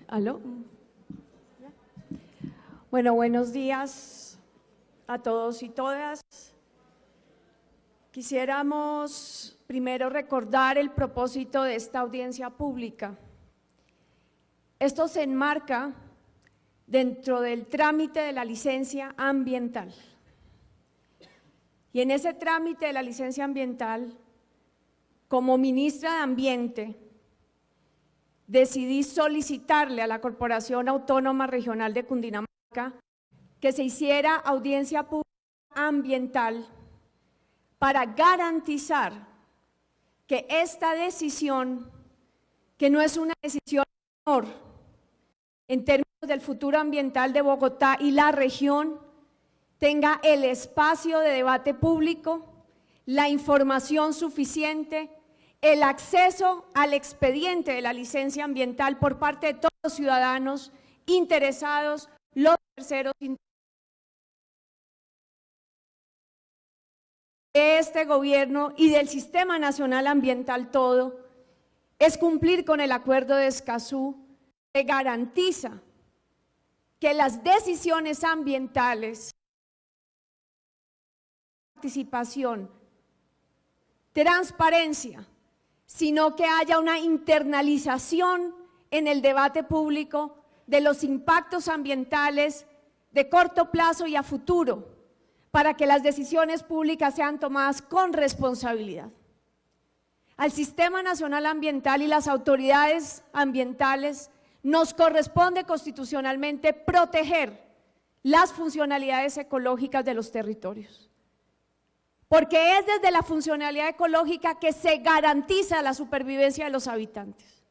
¿Aló? Bueno, buenos días a todos y todas. Quisiéramos primero recordar el propósito de esta audiencia pública. Esto se enmarca dentro del trámite de la licencia ambiental. Y en ese trámite de la licencia ambiental, como ministra de Ambiente, decidí solicitarle a la Corporación Autónoma Regional de Cundinamarca que se hiciera audiencia pública ambiental para garantizar que esta decisión, que no es una decisión menor en términos del futuro ambiental de Bogotá y la región, tenga el espacio de debate público, la información suficiente, el acceso al expediente de la licencia ambiental por parte de todos los ciudadanos interesados, los terceros de este gobierno y del Sistema Nacional Ambiental todo, es cumplir con el acuerdo de Escazú que garantiza que las decisiones ambientales, participación, transparencia, sino que haya una internalización en el debate público de los impactos ambientales de corto plazo y a futuro, para que las decisiones públicas sean tomadas con responsabilidad. Al Sistema Nacional Ambiental y las autoridades ambientales nos corresponde constitucionalmente proteger las funcionalidades ecológicas de los territorios. Porque es desde la funcionalidad ecológica que se garantiza la supervivencia de los habitantes.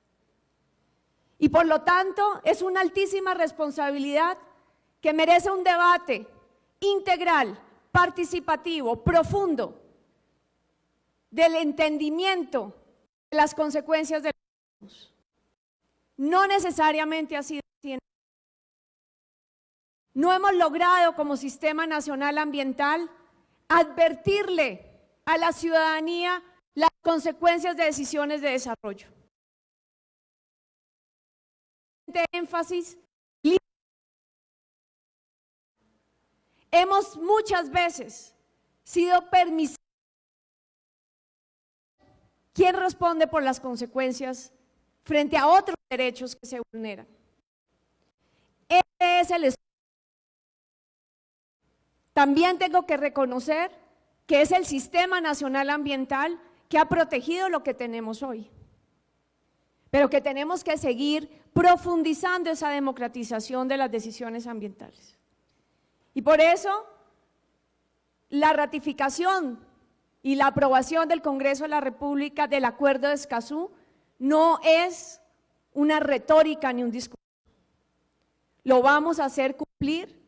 Y por lo tanto es una altísima responsabilidad que merece un debate integral, participativo, profundo, del entendimiento de las consecuencias de los mismos. No necesariamente ha sido así. No hemos logrado como Sistema Nacional Ambiental advertirle a la ciudadanía las consecuencias de decisiones de desarrollo. De énfasis, hemos muchas veces sido permisivos. ¿Quién responde por las consecuencias frente a otros derechos que se vulneran? Este es el espacio. También tengo que reconocer que es el Sistema Nacional Ambiental que ha protegido lo que tenemos hoy, pero que tenemos que seguir profundizando esa democratización de las decisiones ambientales. Y por eso, la ratificación y la aprobación del Congreso de la República del Acuerdo de Escazú no es una retórica ni un discurso. Lo vamos a hacer cumplir,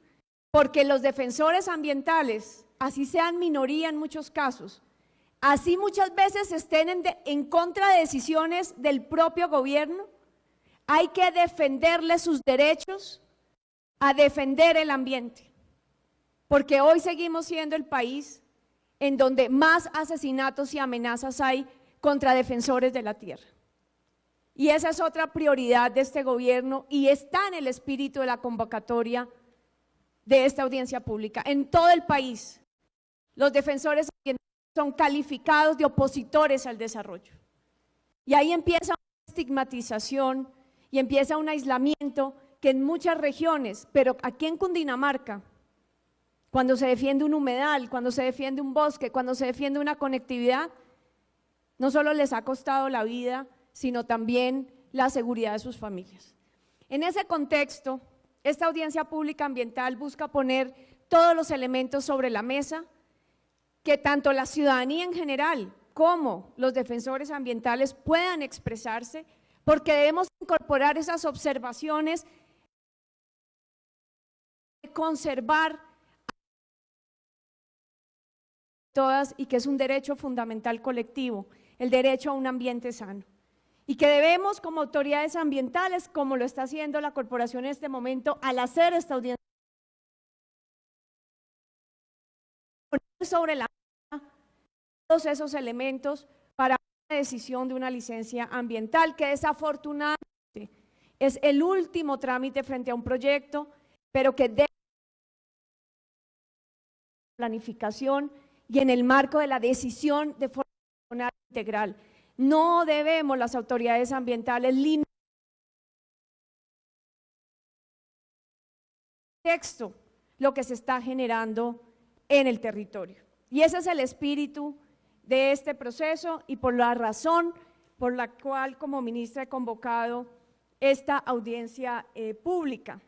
porque los defensores ambientales, así sean minoría en muchos casos, así muchas veces estén en contra de decisiones del propio gobierno, hay que defenderles sus derechos a defender el ambiente, porque hoy seguimos siendo el país en donde más asesinatos y amenazas hay contra defensores de la tierra. Y esa es otra prioridad de este gobierno y está en el espíritu de la convocatoria de esta audiencia pública. En todo el país, los defensores ambientales son calificados de opositores al desarrollo. Y ahí empieza una estigmatización y empieza un aislamiento que en muchas regiones, pero aquí en Cundinamarca, cuando se defiende un humedal, cuando se defiende un bosque, cuando se defiende una conectividad, no solo les ha costado la vida, sino también la seguridad de sus familias. En ese contexto, esta audiencia pública ambiental busca poner todos los elementos sobre la mesa que tanto la ciudadanía en general como los defensores ambientales puedan expresarse, porque debemos incorporar esas observaciones, conservar todas y que es un derecho fundamental colectivo, el derecho a un ambiente sano. Y que debemos como autoridades ambientales, como lo está haciendo la corporación en este momento, al hacer esta audiencia, poner sobre la mesa todos esos elementos para una decisión de una licencia ambiental que desafortunadamente es el último trámite frente a un proyecto, pero que debe planificación y en el marco de la decisión de forma integral. No debemos las autoridades ambientales limitar texto lo que se está generando en el territorio. Y ese es el espíritu de este proceso y por la razón por la cual como ministra he convocado esta audiencia pública,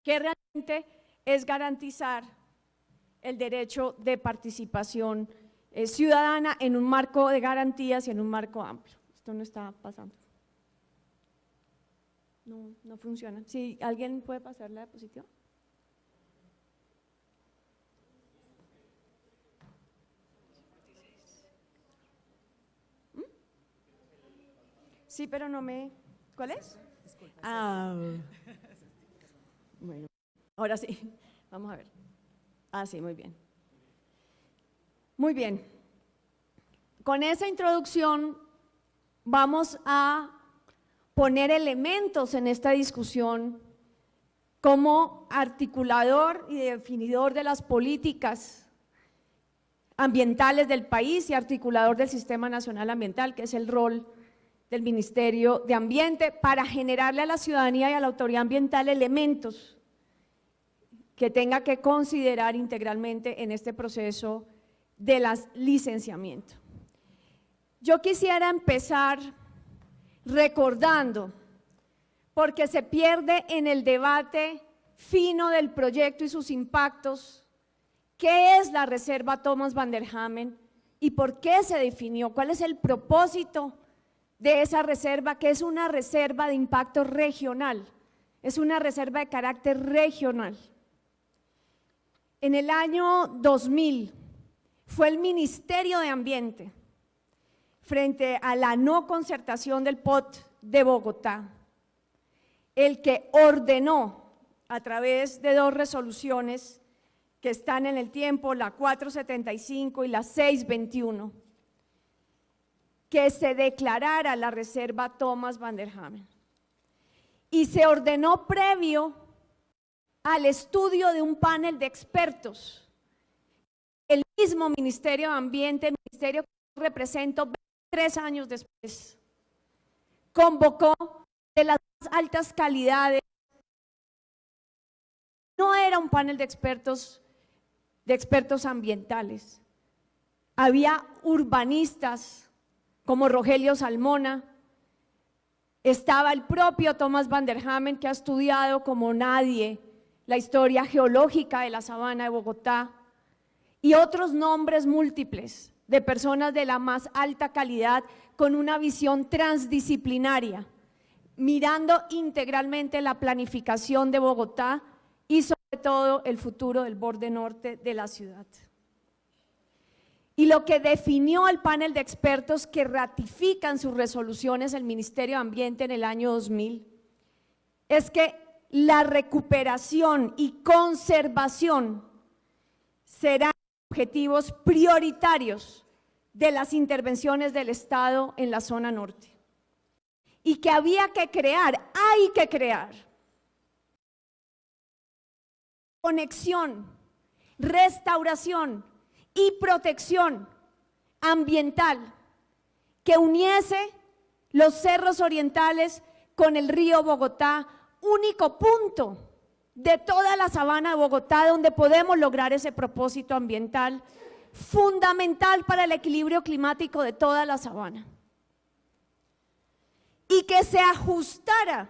que realmente es garantizar el derecho de participación ciudadana en un marco de garantías y en un marco amplio. Esto no está pasando. No funciona. Si alguien puede pasar la diapositiva. Sí, pero no me… ¿Cuál es? Ah, bueno, ahora sí, vamos a ver. Ah, sí, muy bien. Muy bien. Con esa introducción vamos a poner elementos en esta discusión como articulador y definidor de las políticas ambientales del país y articulador del Sistema Nacional Ambiental, que es el rol del Ministerio de Ambiente, para generarle a la ciudadanía y a la autoridad ambiental elementos que tenga que considerar integralmente en este proceso de licenciamiento. Yo quisiera empezar recordando, porque se pierde en el debate fino del proyecto y sus impactos, qué es la Reserva Thomas van der Hamen y por qué se definió, cuál es el propósito de esa reserva, que es una reserva de impacto regional, es una reserva de carácter regional. En el año 2000 fue el Ministerio de Ambiente, frente a la no concertación del POT de Bogotá, el que ordenó a través de dos resoluciones que están en el tiempo, la 475 y la 621, que se declarara la Reserva Thomas van der Hamen. Y se ordenó previo al estudio de un panel de expertos. El mismo Ministerio de Ambiente, ministerio que represento 23 años después, convocó de las más altas calidades. No era un panel de expertos ambientales. Había urbanistas como Rogelio Salmona, estaba el propio Thomas van der Hamen, que ha estudiado como nadie la historia geológica de la sabana de Bogotá, y otros nombres múltiples de personas de la más alta calidad con una visión transdisciplinaria, mirando integralmente la planificación de Bogotá y sobre todo el futuro del borde norte de la ciudad. Y lo que definió el panel de expertos que ratifican sus resoluciones el Ministerio de Ambiente en el año 2000 es que la recuperación y conservación serán objetivos prioritarios de las intervenciones del Estado en la zona norte. Y que había que crear, hay que crear conexión, restauración y protección ambiental que uniese los cerros orientales con el río Bogotá, único punto de toda la sabana de Bogotá donde podemos lograr ese propósito ambiental fundamental para el equilibrio climático de toda la sabana. Y que se ajustara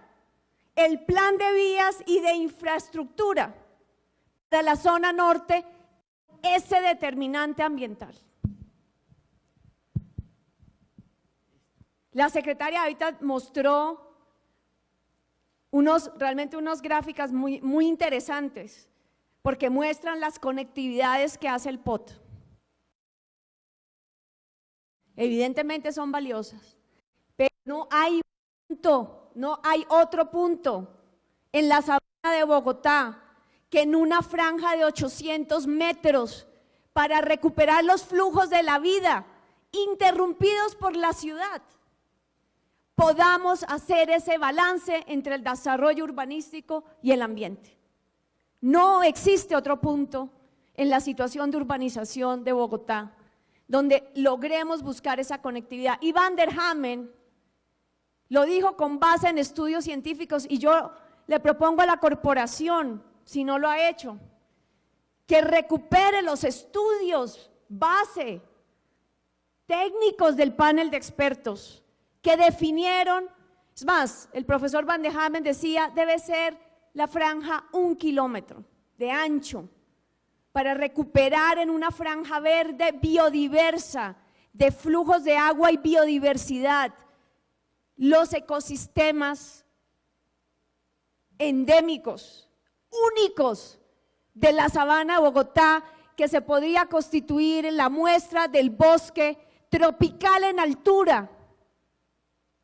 el plan de vías y de infraestructura de la zona norte, ese determinante ambiental. La secretaria ahorita mostró realmente unas gráficas muy interesantes, porque muestran las conectividades que hace el POT. Evidentemente son valiosas, pero no hay otro punto en la sabana de Bogotá que en una franja de 800 metros para recuperar los flujos de la vida interrumpidos por la ciudad, podamos hacer ese balance entre el desarrollo urbanístico y el ambiente. No existe otro punto en la situación de urbanización de Bogotá donde logremos buscar esa conectividad. Y Van der Hamen lo dijo con base en estudios científicos, y yo le propongo a la corporación, si no lo ha hecho, que recupere los estudios base técnicos del panel de expertos que definieron. Es más, el profesor Van der Hamen decía, debe ser la franja 1 kilómetro de ancho para recuperar en una franja verde biodiversa, de flujos de agua y biodiversidad, los ecosistemas endémicos, únicos de la sabana de Bogotá, que se podría constituir en la muestra del bosque tropical en altura,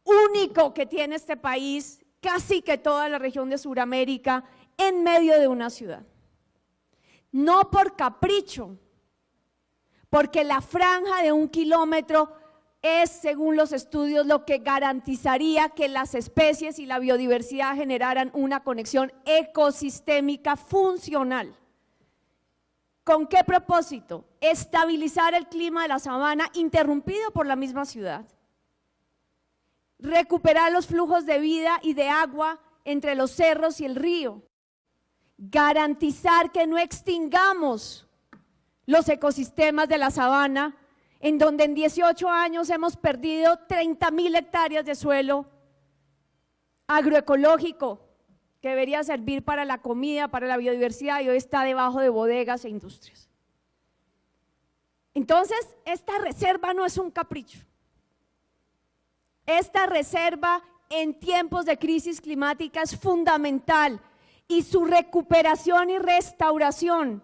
único que tiene este país, casi que toda la región de Sudamérica, en medio de una ciudad. No por capricho, porque la franja de 1 kilómetro es, según los estudios, lo que garantizaría que las especies y la biodiversidad generaran una conexión ecosistémica funcional. ¿Con qué propósito? Estabilizar el clima de la sabana interrumpido por la misma ciudad. Recuperar los flujos de vida y de agua entre los cerros y el río. Garantizar que no extingamos los ecosistemas de la sabana, en donde en 18 años hemos perdido 30.000 hectáreas de suelo agroecológico que debería servir para la comida, para la biodiversidad, y hoy está debajo de bodegas e industrias. Entonces, esta reserva no es un capricho. Esta reserva en tiempos de crisis climática es fundamental, y su recuperación y restauración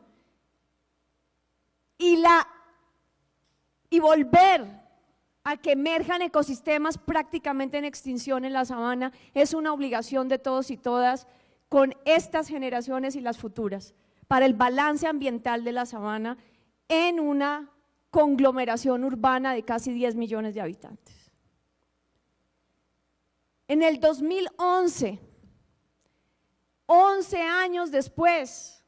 y volver a que emerjan ecosistemas prácticamente en extinción en la sabana es una obligación de todos y todas con estas generaciones y las futuras, para el balance ambiental de la sabana en una conglomeración urbana de casi 10 millones de habitantes. En el 2011, 11 años después,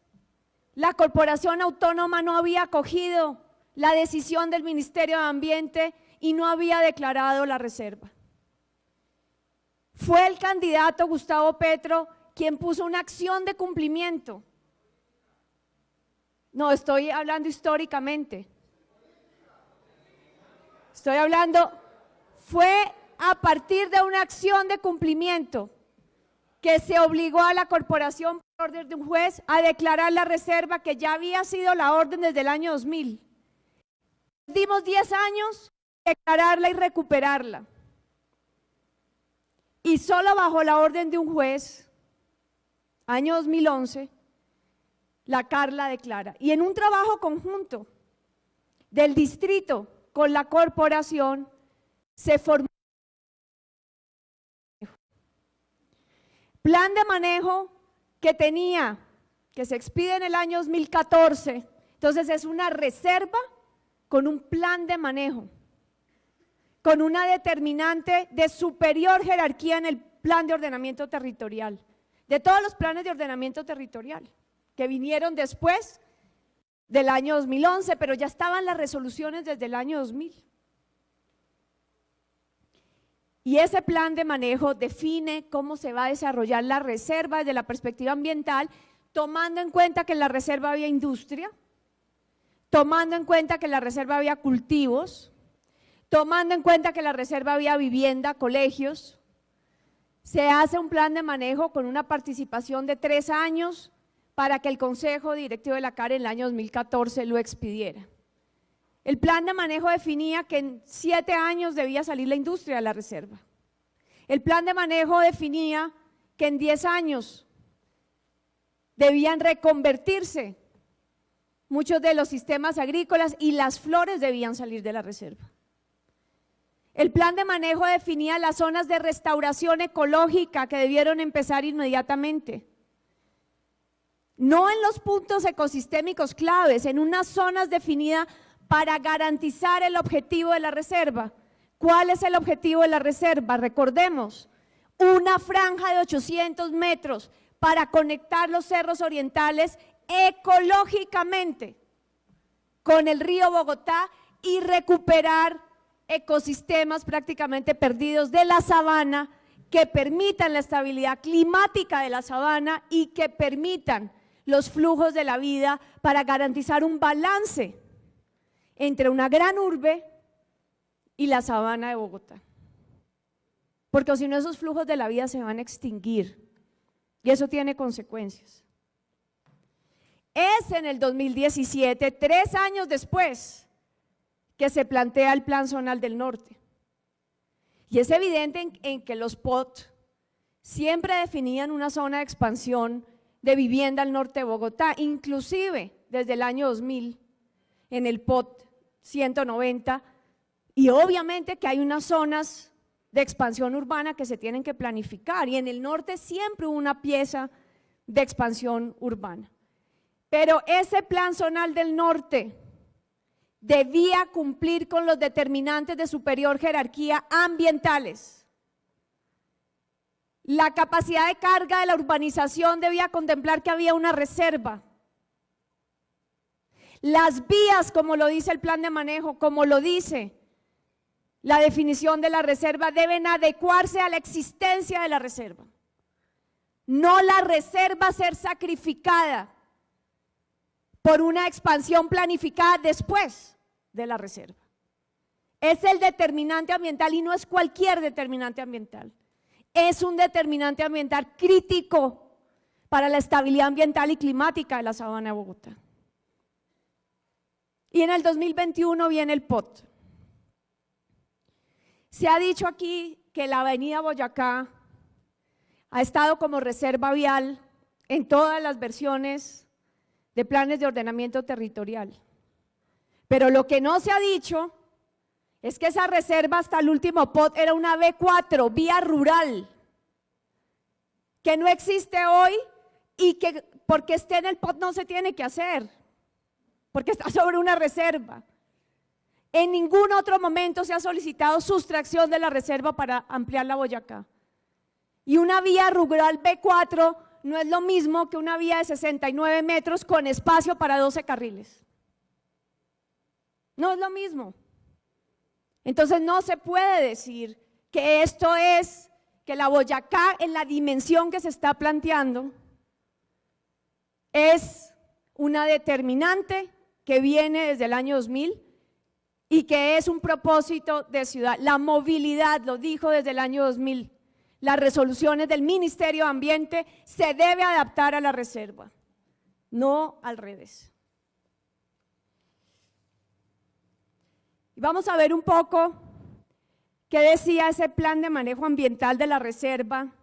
la Corporación Autónoma no había acogido la decisión del Ministerio de Ambiente y no había declarado la reserva. Fue el candidato Gustavo Petro quien puso una acción de cumplimiento. No, estoy hablando históricamente. Estoy hablando, fue a partir de una acción de cumplimiento que se obligó a la corporación por orden de un juez a declarar la reserva, que ya había sido la orden desde el año 2000. Dimos 10 años declararla y recuperarla. Y solo bajo la orden de un juez, año 2011, la Carla declara. Y en un trabajo conjunto del distrito con la corporación se formó plan de manejo que se expide en el año 2014. Entonces es una reserva con un plan de manejo, con una determinante de superior jerarquía en el plan de ordenamiento territorial, de todos los planes de ordenamiento territorial que vinieron después del año 2011, pero ya estaban las resoluciones desde el año 2000. Y ese plan de manejo define cómo se va a desarrollar la reserva desde la perspectiva ambiental, tomando en cuenta que en la reserva había industria, tomando en cuenta que en la reserva había cultivos, tomando en cuenta que en la reserva había vivienda, colegios. Se hace un plan de manejo con una participación de 3 años para que el Consejo Directivo de la CARE en el año 2014 lo expidiera. El plan de manejo definía que en 7 años debía salir la industria de la reserva. El plan de manejo definía que en 10 años debían reconvertirse muchos de los sistemas agrícolas y las flores debían salir de la reserva. El plan de manejo definía las zonas de restauración ecológica que debieron empezar inmediatamente. No en los puntos ecosistémicos claves, en unas zonas definidas para garantizar el objetivo de la reserva. ¿Cuál es el objetivo de la reserva? Recordemos, una franja de 800 metros para conectar los cerros orientales ecológicamente con el río Bogotá y recuperar ecosistemas prácticamente perdidos de la sabana, que permitan la estabilidad climática de la sabana y que permitan los flujos de la vida para garantizar un balance entre una gran urbe y la sabana de Bogotá. Porque si no, esos flujos de la vida se van a extinguir y eso tiene consecuencias. Es en el 2017, 3 años después, que se plantea el Plan Zonal del Norte. Y es evidente en que los POT siempre definían una zona de expansión de vivienda al norte de Bogotá, inclusive desde el año 2000, en el POT 190, y obviamente que hay unas zonas de expansión urbana que se tienen que planificar, y en el norte siempre hubo una pieza de expansión urbana. Pero ese Plan Zonal del Norte debía cumplir con los determinantes de superior jerarquía ambientales. La capacidad de carga de la urbanización debía contemplar que había una reserva. Las vías, como lo dice el plan de manejo, como lo dice la definición de la reserva, deben adecuarse a la existencia de la reserva. No la reserva ser sacrificada por una expansión planificada después de la reserva. Es el determinante ambiental y no es cualquier determinante ambiental. Es un determinante ambiental crítico para la estabilidad ambiental y climática de la sabana de Bogotá. Y en el 2021 viene el POT. Se ha dicho aquí que la avenida Boyacá ha estado como reserva vial en todas las versiones de planes de ordenamiento territorial. Pero lo que no se ha dicho es que esa reserva hasta el último POT era una B4, vía rural, que no existe hoy y que porque esté en el POT no se tiene que hacer, porque está sobre una reserva. En ningún otro momento se ha solicitado sustracción de la reserva para ampliar la Boyacá. Y una vía rural B4 no es lo mismo que una vía de 69 metros con espacio para 12 carriles. No es lo mismo. Entonces no se puede decir que esto es, que la Boyacá en la dimensión que se está planteando es una determinante que viene desde el año 2000 y que es un propósito de ciudad. La movilidad, lo dijo desde el año 2000, las resoluciones del Ministerio de Ambiente se debe adaptar a la reserva, no al revés. Y vamos a ver un poco qué decía ese plan de manejo ambiental de la reserva,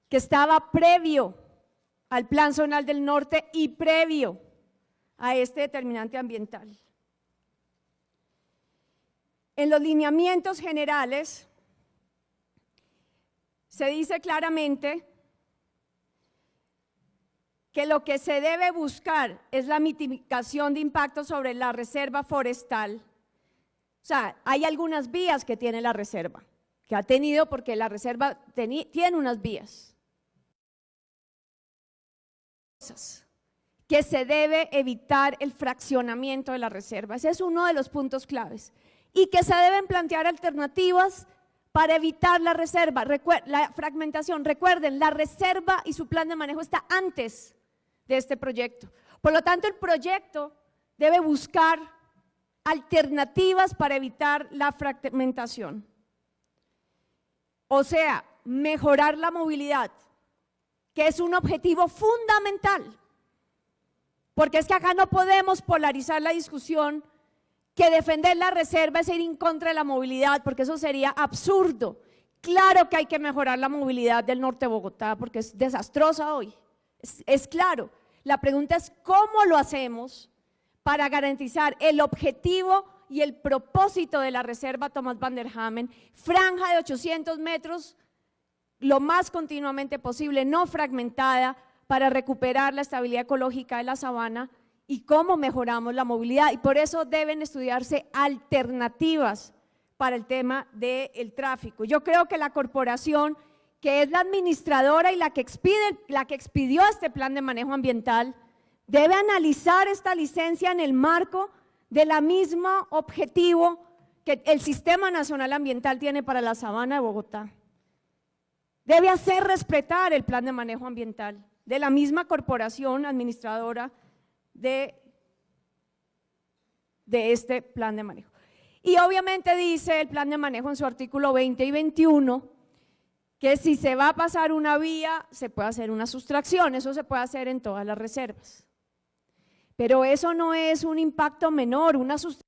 que estaba previo al Plan Zonal del Norte y previo a este determinante ambiental. En los lineamientos generales se dice claramente que lo que se debe buscar es la mitigación de impactos sobre la reserva forestal. O sea, hay algunas vías que tiene la reserva, que ha tenido porque la reserva tiene unas vías. Que se debe evitar el fraccionamiento de la reserva, ese es uno de los puntos claves. Y que se deben plantear alternativas para evitar la reserva, la fragmentación. Recuerden, la reserva y su plan de manejo está antes de este proyecto. Por lo tanto, el proyecto debe buscar alternativas para evitar la fragmentación. O sea, mejorar la movilidad, que es un objetivo fundamental. Porque es que acá no podemos polarizar la discusión que defender la reserva es ir en contra de la movilidad, porque eso sería absurdo. Claro que hay que mejorar la movilidad del norte de Bogotá, porque es desastrosa hoy, es claro. La pregunta es cómo lo hacemos para garantizar el objetivo y el propósito de la reserva Thomas van der Hamen, franja de 800 metros, lo más continuamente posible, no fragmentada, para recuperar la estabilidad ecológica de la sabana y cómo mejoramos la movilidad. Y por eso deben estudiarse alternativas para el tema del tráfico. Yo creo que la corporación, que es la administradora y la que expidió este plan de manejo ambiental, debe analizar esta licencia en el marco de la misma objetivo que el Sistema Nacional Ambiental tiene para la Sabana de Bogotá. Debe hacer respetar el plan de manejo ambiental de la misma corporación administradora de este plan de manejo. Y obviamente dice el plan de manejo en su artículo 20 y 21 que si se va a pasar una vía se puede hacer una sustracción, eso se puede hacer en todas las reservas. Pero eso no es un impacto menor, una sustracción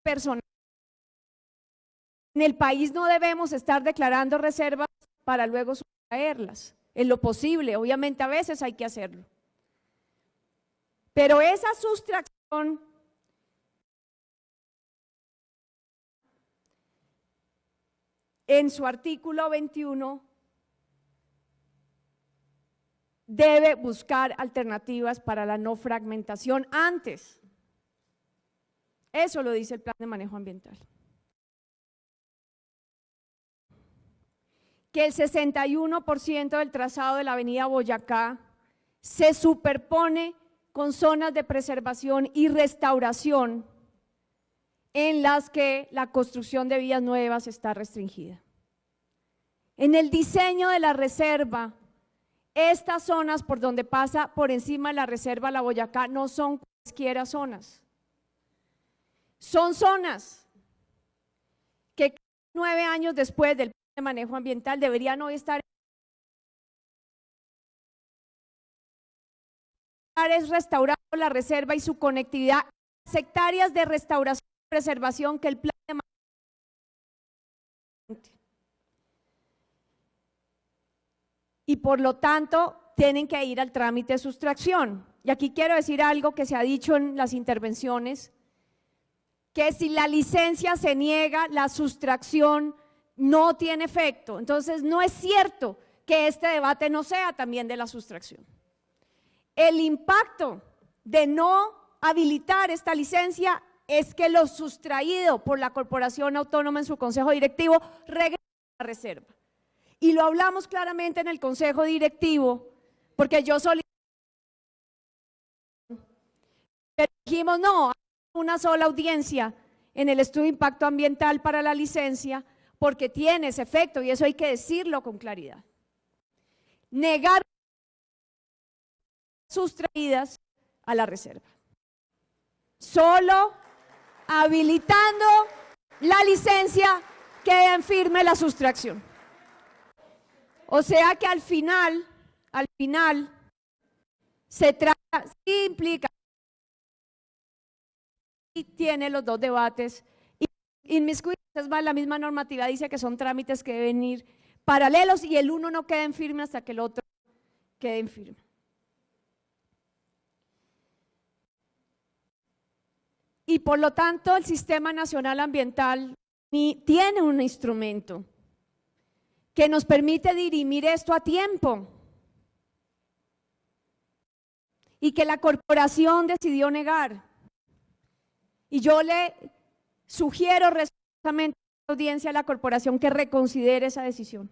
personal. En el país no debemos estar declarando reservas para luego sustraerlas, en lo posible, obviamente a veces hay que hacerlo. Pero esa sustracción en su artículo 21 debe buscar alternativas para la no fragmentación antes. Eso lo dice el plan de manejo ambiental. Que el 61% del trazado de la avenida Boyacá se superpone con zonas de preservación y restauración en las que la construcción de vías nuevas está restringida. En el diseño de la reserva, estas zonas por donde pasa por encima de la reserva La Boyacá no son cualesquiera zonas. Son zonas que 9 años después del plan de manejo ambiental deberían hoy estar restaurando la reserva y su conectividad, las hectáreas de restauración y preservación que el plan de manejo ambiental. Y por lo tanto tienen que ir al trámite de sustracción. Y aquí quiero decir algo que se ha dicho en las intervenciones, que si la licencia se niega, la sustracción no tiene efecto. Entonces no es cierto que este debate no sea también de la sustracción. El impacto de no habilitar esta licencia es que lo sustraído por la Corporación Autónoma en su consejo directivo regresa a la reserva. Y lo hablamos claramente en el consejo directivo, porque yo solicité, pero dijimos no, una sola audiencia en el estudio de impacto ambiental para la licencia, porque tiene ese efecto y eso hay que decirlo con claridad. Negar sustraídas a la reserva. Solo habilitando la licencia queda en firme la sustracción. O sea que al final se trata, sí implica y tiene los dos debates. Inmiscuidos, es más, la misma normativa dice que son trámites que deben ir paralelos y el uno no queda en firme hasta que el otro quede en firme. Y por lo tanto el Sistema Nacional Ambiental tiene un instrumento que nos permite dirimir esto a tiempo y que la corporación decidió negar. Y yo le sugiero respetuosamente a la audiencia, a la corporación, que reconsidere esa decisión,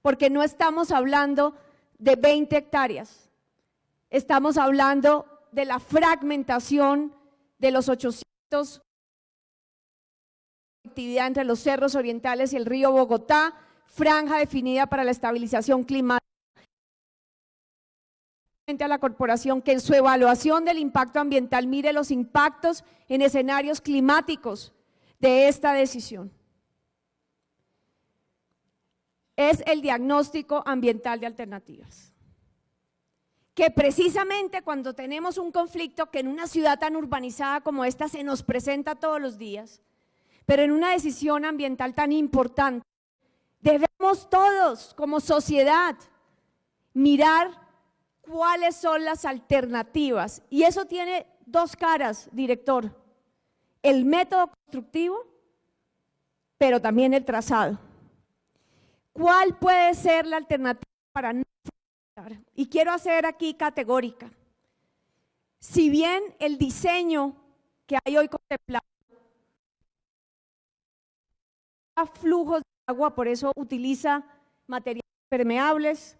porque no estamos hablando de 20 hectáreas, estamos hablando de la fragmentación de los 800 actividad entre los cerros orientales y el río Bogotá, franja definida para la estabilización climática. A la corporación que en su evaluación del impacto ambiental mire los impactos en escenarios climáticos de esta decisión. Es el diagnóstico ambiental de alternativas, que precisamente cuando tenemos un conflicto que en una ciudad tan urbanizada como esta se nos presenta todos los días, pero en una decisión ambiental tan importante, debemos todos como sociedad mirar cuáles son las alternativas. Y eso tiene dos caras, director: el método constructivo, pero también el trazado. ¿Cuál puede ser la alternativa para no Y quiero hacer aquí categórica. Si bien el diseño que hay hoy contemplado flujos de agua, por eso utiliza materiales permeables,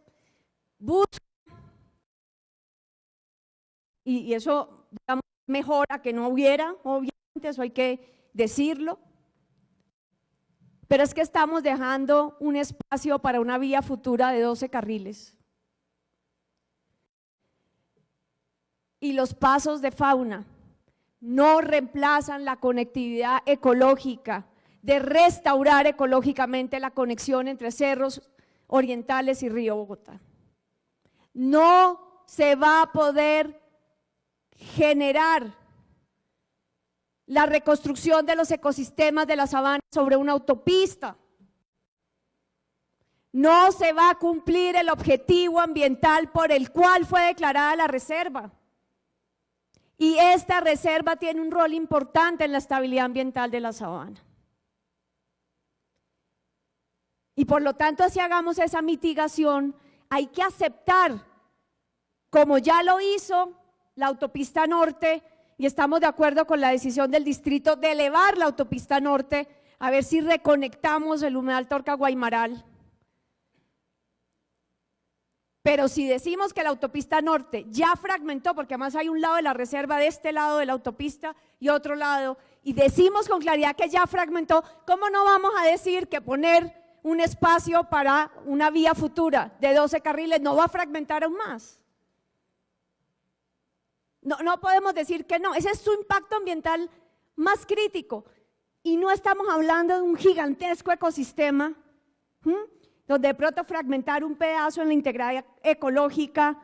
busca, y eso digamos, mejora que no hubiera, obviamente, eso hay que decirlo, pero es que estamos dejando un espacio para una vía futura de 12 carriles. Y los pasos de fauna no reemplazan la conectividad ecológica, de restaurar ecológicamente la conexión entre cerros orientales y río Bogotá. No se va a poder generar la reconstrucción de los ecosistemas de la sabana sobre una autopista. No se va a cumplir el objetivo ambiental por el cual fue declarada la reserva. Y esta reserva tiene un rol importante en la estabilidad ambiental de la sabana. Y por lo tanto, si hagamos esa mitigación, hay que aceptar, como ya lo hizo la autopista norte, y estamos de acuerdo con la decisión del distrito de elevar la autopista norte, a ver si reconectamos el humedal Torca-Guaymaral. Pero si decimos que la autopista norte ya fragmentó, porque además hay un lado de la reserva de este lado de la autopista y otro lado, y decimos con claridad que ya fragmentó, ¿cómo no vamos a decir que poner un espacio para una vía futura de 12 carriles no va a fragmentar aún más? No podemos decir que no, ese es su impacto ambiental más crítico. Y no estamos hablando de un gigantesco ecosistema, donde de pronto fragmentar un pedazo en la integridad ecológica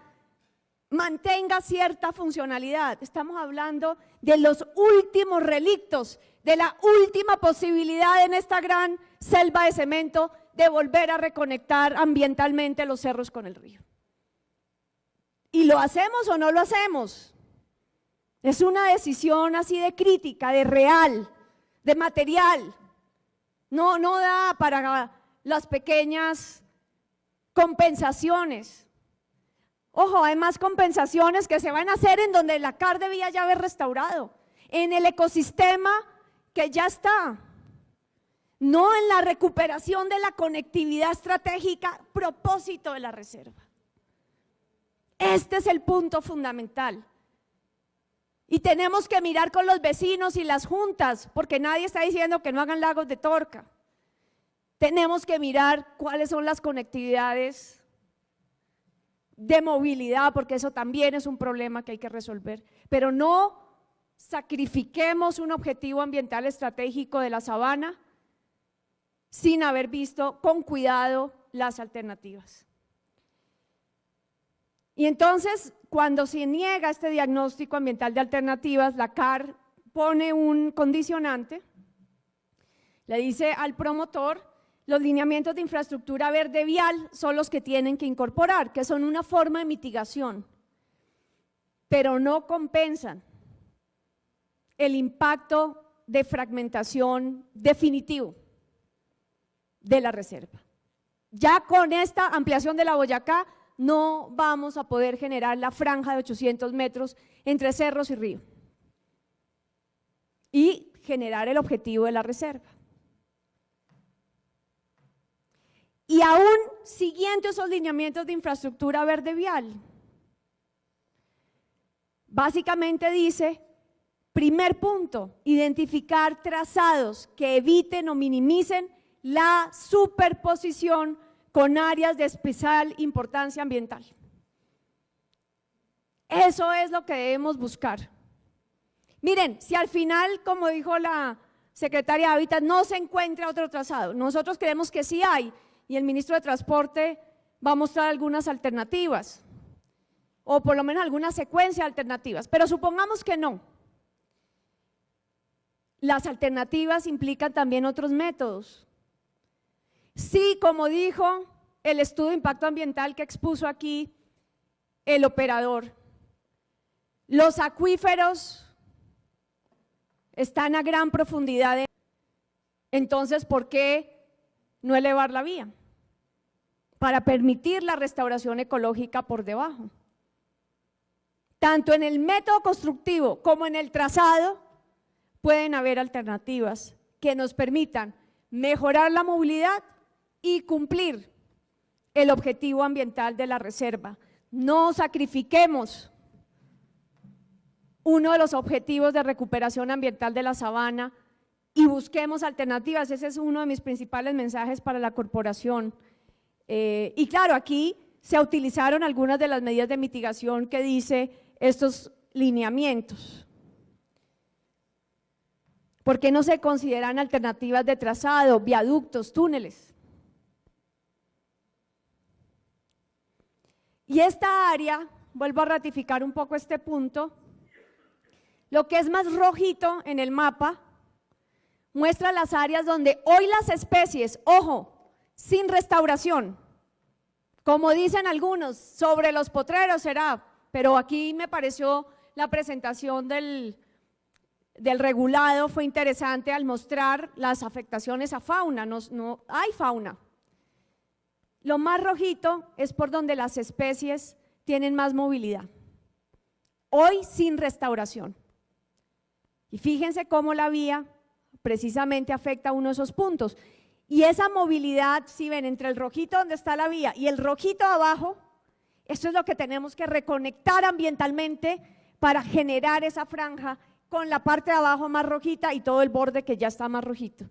mantenga cierta funcionalidad. Estamos hablando de los últimos relictos, de la última posibilidad en esta gran selva de cemento de volver a reconectar ambientalmente los cerros con el río. ¿Y lo hacemos o no lo hacemos? Es una decisión así de crítica, de real, de material. No da para las pequeñas compensaciones. Ojo, hay más compensaciones que se van a hacer en donde la CAR debía ya haber restaurado, en el ecosistema que ya está, no en la recuperación de la conectividad estratégica, propósito de la reserva. Este es el punto fundamental. Y tenemos que mirar con los vecinos y las juntas, porque nadie está diciendo que no hagan lagos de Torca. Tenemos que mirar cuáles son las conectividades de movilidad, porque eso también es un problema que hay que resolver. Pero no sacrifiquemos un objetivo ambiental estratégico de la sabana sin haber visto con cuidado las alternativas. Y entonces, cuando se niega este diagnóstico ambiental de alternativas, la CAR pone un condicionante, le dice al promotor, los lineamientos de infraestructura verde vial son los que tienen que incorporar, que son una forma de mitigación, pero no compensan el impacto de fragmentación definitivo de la reserva. Ya con esta ampliación de la Boyacá, no vamos a poder generar la franja de 800 metros entre cerros y río y generar el objetivo de la reserva. Y aún siguiendo esos lineamientos de infraestructura verde vial, básicamente dice, primer punto, identificar trazados que eviten o minimicen la superposición con áreas de especial importancia ambiental. Eso es lo que debemos buscar. Miren, si al final, como dijo la secretaria de Hábitat, no se encuentra otro trazado, nosotros creemos que sí hay, y el ministro de Transporte va a mostrar algunas alternativas, o por lo menos alguna secuencia de alternativas, pero supongamos que no. Las alternativas implican también otros métodos. Sí, como dijo el estudio de impacto ambiental que expuso aquí el operador, los acuíferos están a gran profundidad, entonces ¿por qué no elevar la vía? para permitir la restauración ecológica por debajo. Tanto en el método constructivo como en el trazado pueden haber alternativas que nos permitan mejorar la movilidad y cumplir el objetivo ambiental de la reserva. No sacrifiquemos uno de los objetivos de recuperación ambiental de la sabana y busquemos alternativas. Ese es uno de mis principales mensajes para la corporación. Y claro, aquí se utilizaron algunas de las medidas de mitigación que dice estos lineamientos. ¿Por qué no se consideran alternativas de trazado, viaductos, túneles? Y esta área, vuelvo a ratificar un poco este punto, lo que es más rojito en el mapa, muestra las áreas donde hoy las especies, ojo, sin restauración, como dicen algunos, sobre los potreros será, pero aquí me pareció la presentación del regulado, fue interesante al mostrar las afectaciones a fauna, no hay fauna. Lo más rojito es por donde las especies tienen más movilidad, hoy sin restauración. Y fíjense cómo la vía precisamente afecta a uno de esos puntos. Y esa movilidad, si ven, entre el rojito donde está la vía y el rojito abajo, esto es lo que tenemos que reconectar ambientalmente para generar esa franja con la parte de abajo más rojita y todo el borde que ya está más rojito.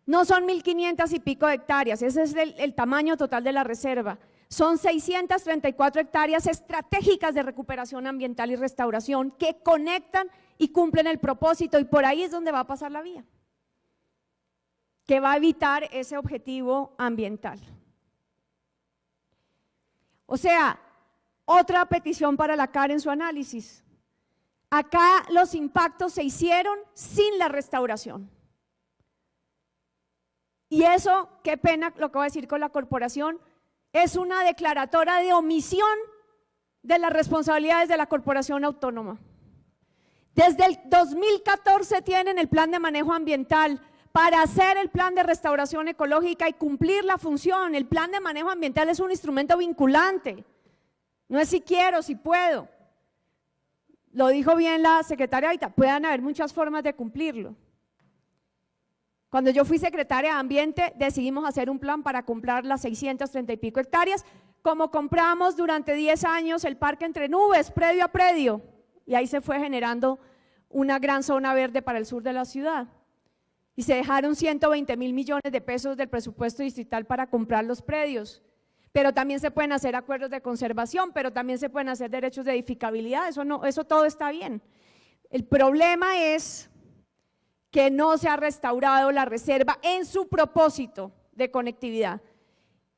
No son 1.500 y pico de hectáreas, ese es el tamaño total de la reserva. Son 634 hectáreas estratégicas de recuperación ambiental y restauración que conectan y cumplen el propósito, y por ahí es donde va a pasar la vía, que va a evitar ese objetivo ambiental. O sea, otra petición para la CAR en su análisis. Acá los impactos se hicieron sin la restauración. Y eso, qué pena lo que voy a decir con la corporación, es una declaratoria de omisión de las responsabilidades de la corporación autónoma. Desde el 2014 tienen el plan de manejo ambiental para hacer el plan de restauración ecológica y cumplir la función. El plan de manejo ambiental es un instrumento vinculante, no es si quiero, si puedo. Lo dijo bien la secretaria ahorita, pueden haber muchas formas de cumplirlo. Cuando yo fui secretaria de Ambiente, decidimos hacer un plan para comprar las 630 y pico hectáreas, como compramos durante 10 años el parque Entre Nubes, predio a predio, y ahí se fue generando una gran zona verde para el sur de la ciudad. Y se dejaron 120.000 millones de pesos del presupuesto distrital para comprar los predios. Pero también se pueden hacer acuerdos de conservación, pero también se pueden hacer derechos de edificabilidad, eso todo está bien. El problema es que no se ha restaurado la reserva en su propósito de conectividad.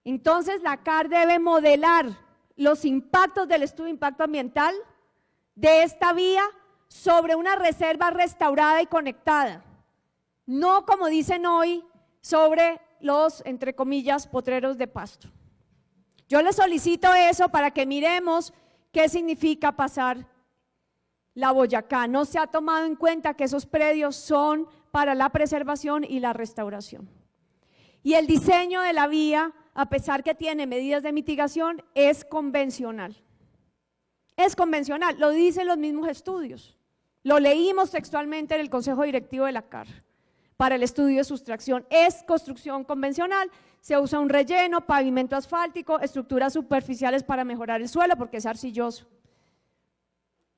Entonces la CAR debe modelar los impactos del estudio de impacto ambiental de esta vía sobre una reserva restaurada y conectada, no como dicen hoy sobre los, entre comillas, potreros de pasto. Yo les solicito eso para que miremos qué significa pasar la Boyacá. No se ha tomado en cuenta que esos predios son para la preservación y la restauración. Y el diseño de la vía, a pesar que tiene medidas de mitigación, es convencional. Es convencional, lo dicen los mismos estudios. Lo leímos textualmente en el Consejo Directivo de la CAR para el estudio de sustracción. Es construcción convencional, se usa un relleno, pavimento asfáltico, estructuras superficiales para mejorar el suelo porque es arcilloso.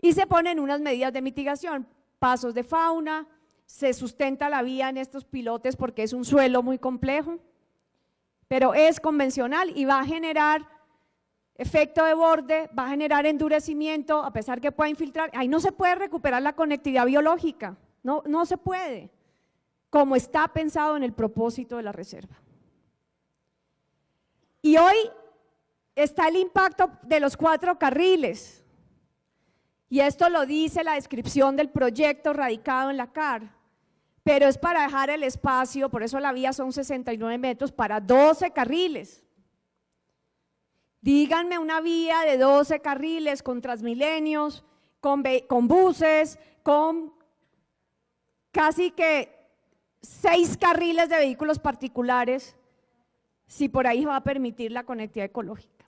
Y se ponen unas medidas de mitigación, pasos de fauna, se sustenta la vía en estos pilotes porque es un suelo muy complejo, pero es convencional y va a generar efecto de borde, va a generar endurecimiento, a pesar que pueda infiltrar. Ahí no se puede recuperar la conectividad biológica, no se puede, como está pensado en el propósito de la reserva. Y hoy está el impacto de los 4 carriles, y esto lo dice la descripción del proyecto radicado en la CAR, pero es para dejar el espacio, por eso la vía son 69 metros para 12 carriles. Díganme una vía de 12 carriles con Transmilenios, con buses, con casi que 6 carriles de vehículos particulares, si por ahí va a permitir la conectividad ecológica.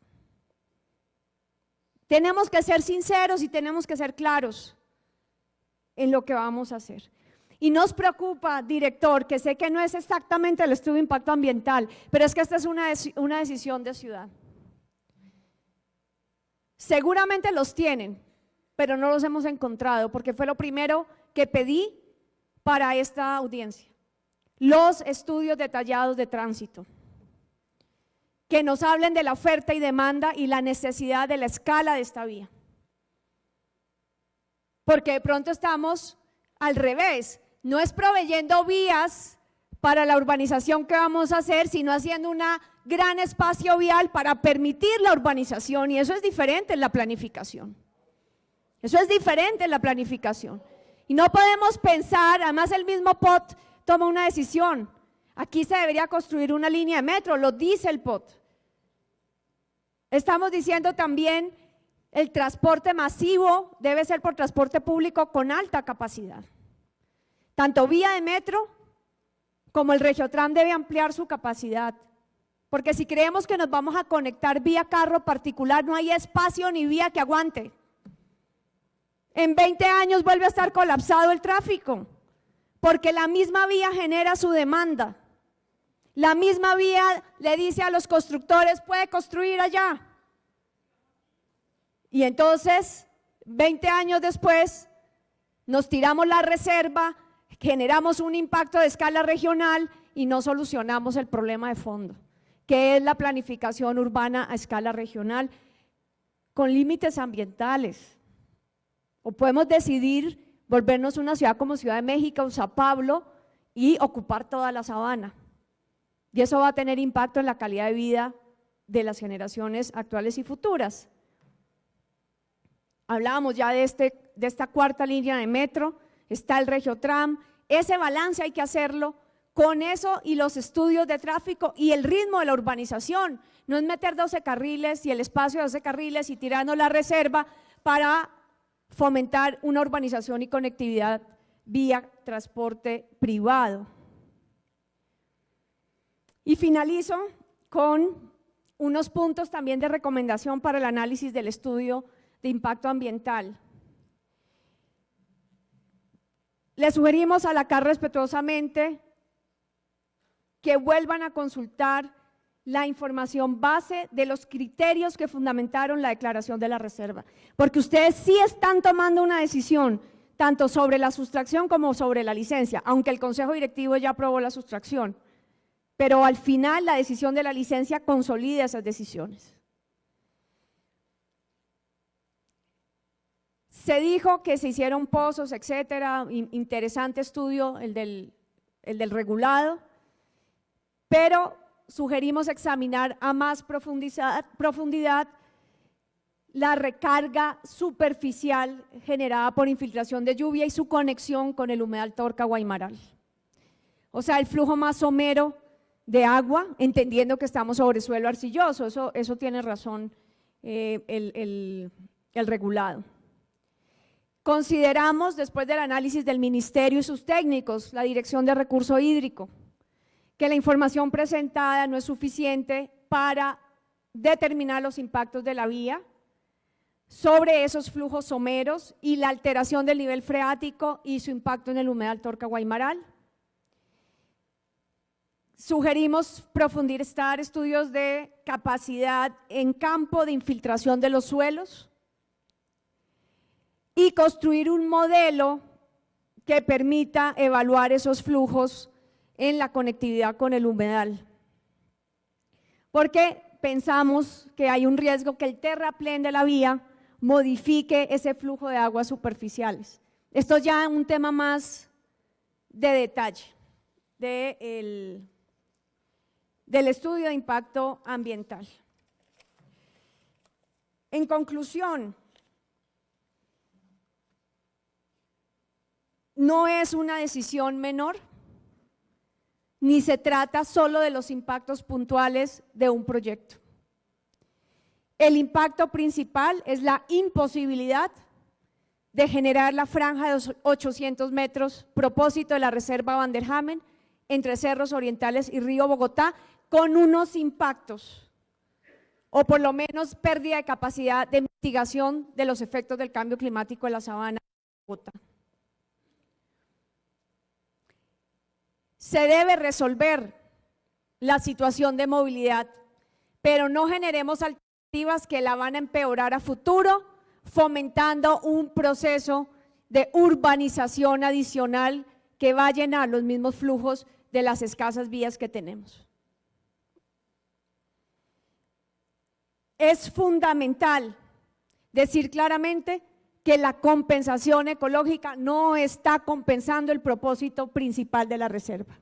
Tenemos que ser sinceros y tenemos que ser claros en lo que vamos a hacer. Y nos preocupa, director, que sé que no es exactamente el estudio de impacto ambiental, pero es que esta es una decisión de ciudad. Seguramente los tienen, pero no los hemos encontrado, porque fue lo primero que pedí para esta audiencia. Los estudios detallados de tránsito, que nos hablen de la oferta y demanda y la necesidad de la escala de esta vía. Porque de pronto estamos al revés, no es proveyendo vías para la urbanización que vamos a hacer, sino haciendo un gran espacio vial para permitir la urbanización, y eso es diferente en la planificación. Eso es diferente en la planificación. Y no podemos pensar, además el mismo POT toma una decisión, aquí se debería construir una línea de metro, lo dice el POT. Estamos diciendo también el transporte masivo debe ser por transporte público con alta capacidad. Tanto vía de metro como el Regiotram debe ampliar su capacidad, porque si creemos que nos vamos a conectar vía carro particular, no hay espacio ni vía que aguante. En 20 años vuelve a estar colapsado el tráfico, porque la misma vía genera su demanda. La misma vía le dice a los constructores, puede construir allá. Y entonces, 20 años después, nos tiramos la reserva, generamos un impacto de escala regional y no solucionamos el problema de fondo, que es la planificación urbana a escala regional con límites ambientales. O podemos decidir volvernos una ciudad como Ciudad de México o Sao Paulo y ocupar toda la sabana. Y eso va a tener impacto en la calidad de vida de las generaciones actuales y futuras. Hablábamos ya de esta cuarta línea de metro, está el Regiotram. Ese balance hay que hacerlo con eso y los estudios de tráfico y el ritmo de la urbanización. No es meter 12 carriles y el espacio de 12 carriles y tirarnos la reserva para fomentar una urbanización y conectividad vía transporte privado. Y finalizo con unos puntos también de recomendación para el análisis del estudio de impacto ambiental. Le sugerimos a la CAR respetuosamente que vuelvan a consultar la información base de los criterios que fundamentaron la declaración de la reserva, porque ustedes sí están tomando una decisión, tanto sobre la sustracción como sobre la licencia, aunque el Consejo Directivo ya aprobó la sustracción, pero al final la decisión de la licencia consolida esas decisiones. Se dijo que se hicieron pozos, etcétera, interesante estudio el del regulado, pero sugerimos examinar a más profundidad la recarga superficial generada por infiltración de lluvia y su conexión con el humedal Torca-Guaymaral. O sea, el flujo más somero de agua, entendiendo que estamos sobre suelo arcilloso, eso tiene razón el regulado. Consideramos, después del análisis del Ministerio y sus técnicos, la Dirección de Recurso Hídrico, que la información presentada no es suficiente para determinar los impactos de la vía sobre esos flujos someros y la alteración del nivel freático y su impacto en el humedal Torca-Guaymaral. Sugerimos profundizar estudios de capacidad en campo de infiltración de los suelos y construir un modelo que permita evaluar esos flujos en la conectividad con el humedal. Porque pensamos que hay un riesgo que el terraplén de la vía modifique ese flujo de aguas superficiales. Esto ya es un tema más de detalle del estudio de impacto ambiental. En conclusión, no es una decisión menor, ni se trata solo de los impactos puntuales de un proyecto. El impacto principal es la imposibilidad de generar la franja de 800 metros, propósito de la Reserva Van der Hamen, entre Cerros Orientales y Río Bogotá, con unos impactos, o por lo menos pérdida de capacidad de mitigación de los efectos del cambio climático en la sabana de Bogotá. Se debe resolver la situación de movilidad, pero no generemos alternativas que la van a empeorar a futuro, fomentando un proceso de urbanización adicional que va a llenar los mismos flujos de las escasas vías que tenemos. Es fundamental decir claramente que la compensación ecológica no está compensando el propósito principal de la reserva.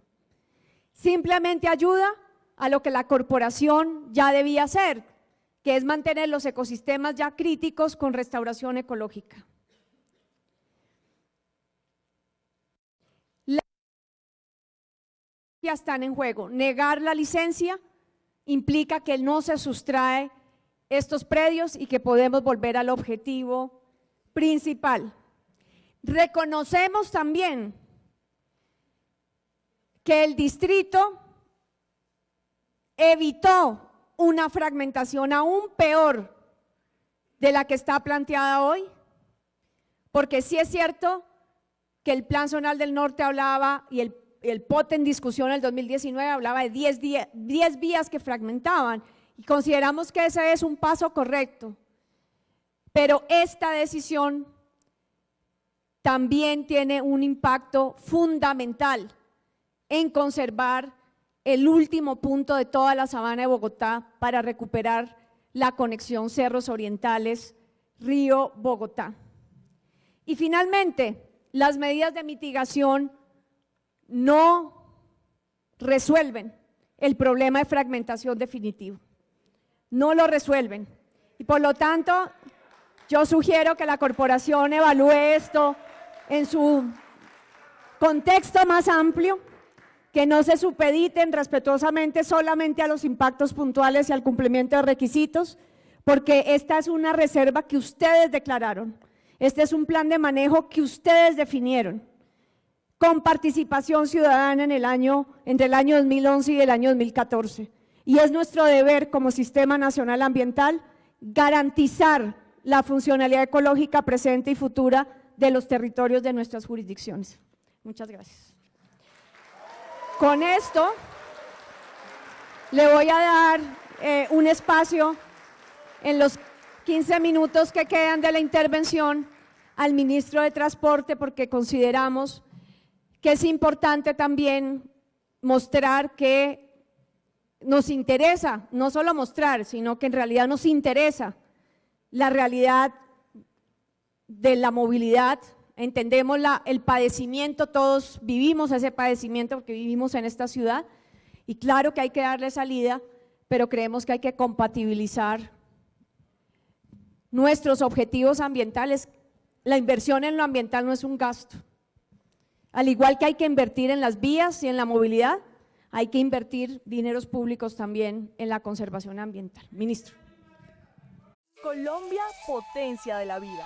Simplemente ayuda a lo que la corporación ya debía hacer, que es mantener los ecosistemas ya críticos con restauración ecológica. Las ya están en juego. Negar la licencia implica que no se sustrae estos predios y que podemos volver al objetivo principal. Reconocemos también que el distrito evitó una fragmentación aún peor de la que está planteada hoy, porque sí es cierto que el Plan Zonal del Norte hablaba, y el POT en discusión en el 2019 hablaba de 10 vías que fragmentaban, y consideramos que ese es un paso correcto, pero esta decisión también tiene un impacto fundamental en conservar el último punto de toda la sabana de Bogotá para recuperar la conexión Cerros Orientales, Río Bogotá. Y finalmente, las medidas de mitigación no resuelven el problema de fragmentación definitivo. No lo resuelven. Y por lo tanto, yo sugiero que la corporación evalúe esto en su contexto más amplio, que no se supediten respetuosamente solamente a los impactos puntuales y al cumplimiento de requisitos, porque esta es una reserva que ustedes declararon, este es un plan de manejo que ustedes definieron, con participación ciudadana entre el año 2011 y el año 2014. Y es nuestro deber como Sistema Nacional Ambiental garantizar la funcionalidad ecológica presente y futura de los territorios de nuestras jurisdicciones. Muchas gracias. Con esto le voy a dar un espacio en los 15 minutos que quedan de la intervención al ministro de Transporte, porque consideramos que es importante también mostrar que nos interesa, no solo mostrar, sino que en realidad nos interesa la realidad de la movilidad. Entendemos el padecimiento, todos vivimos ese padecimiento porque vivimos en esta ciudad, y claro que hay que darle salida, pero creemos que hay que compatibilizar nuestros objetivos ambientales. La inversión en lo ambiental no es un gasto. Al igual que hay que invertir en las vías y en la movilidad, hay que invertir dineros públicos también en la conservación ambiental. Ministro. Colombia, potencia de la vida.